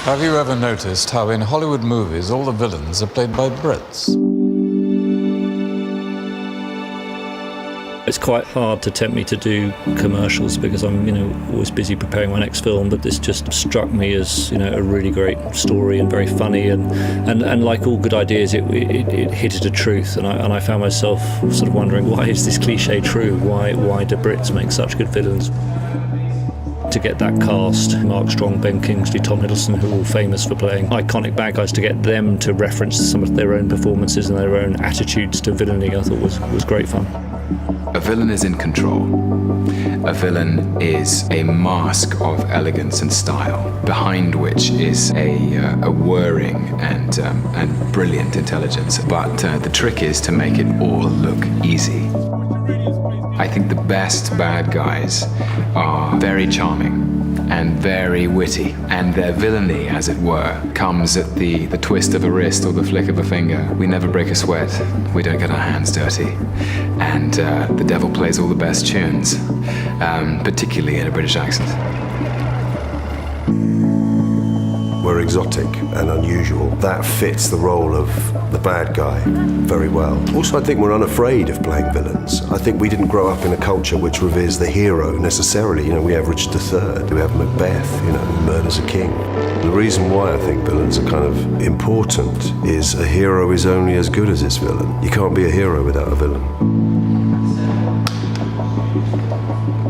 Have you ever noticed how in Hollywood movies all the villains are played by Brits? It's quite hard to tempt me to do commercials because I'm, always busy preparing my next film. But this just struck me as, a really great story and very funny, and like all good ideas, it hit at a truth. And I found myself sort of wondering, why is this cliche true? Why do Brits make such good villains? To get that cast, Mark Strong, Ben Kingsley, Tom Hiddleston, who are all famous for playing iconic bad guys, to get them to reference some of their own performances and their own attitudes to villainy, I thought was great fun. A villain is in control. A villain is a mask of elegance and style, behind which is a whirring and brilliant intelligence. But the trick is to make it all look easy. I think the best bad guys are very charming and very witty, and their villainy, as it were, comes at the twist of a wrist or the flick of a finger. We never break a sweat, we don't get our hands dirty, and the devil plays all the best tunes, particularly in a British accent. We're exotic and unusual. That fits the role of the bad guy very well. Also, I think we're unafraid of playing villains. I think we didn't grow up in a culture which reveres the hero necessarily. We have Richard III, we have Macbeth, who murders a king. The reason why I think villains are kind of important is a hero is only as good as its villain. You can't be a hero without a villain.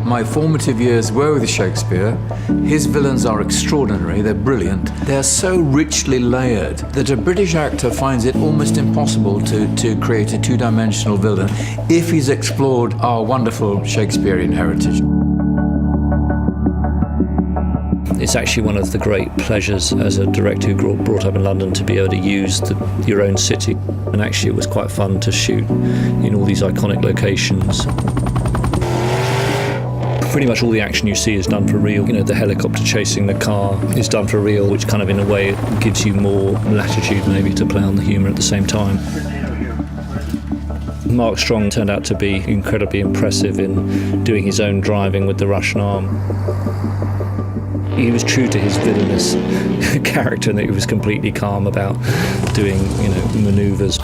My formative years were with Shakespeare. His villains are extraordinary, they're brilliant. They're so richly layered that a British actor finds it almost impossible to create a two-dimensional villain if he's explored our wonderful Shakespearean heritage. It's actually one of the great pleasures as a director who brought up in London to be able to use your own city. And actually it was quite fun to shoot in all these iconic locations. Pretty much all the action you see is done for real. The helicopter chasing the car is done for real, which kind of in a way gives you more latitude maybe to play on the humour at the same time. Mark Strong turned out to be incredibly impressive in doing his own driving with the Russian arm. He was true to his villainous character, and that he was completely calm about doing, manoeuvres.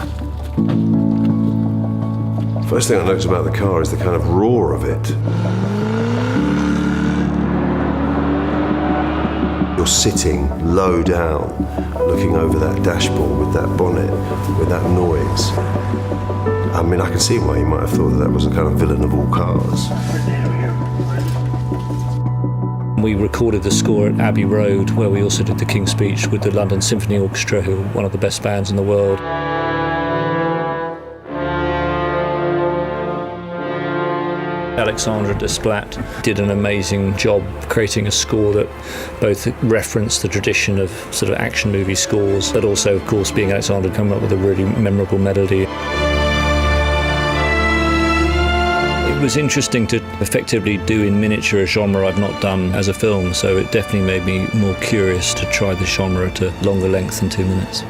First thing I noticed about the car is the kind of roar of it. You're sitting low down, looking over that dashboard with that bonnet, with that noise. I mean, I can see why you might have thought that was a kind of villain of all cars. We recorded the score at Abbey Road, where we also did the King's Speech with the London Symphony Orchestra, who are one of the best bands in the world. Alexandra Desplat did an amazing job creating a score that both referenced the tradition of sort of action movie scores, but also, of course, being Alexandra, come up with a really memorable melody. It was interesting to effectively do in miniature a genre I've not done as a film, so it definitely made me more curious to try the genre to longer length than 2 minutes.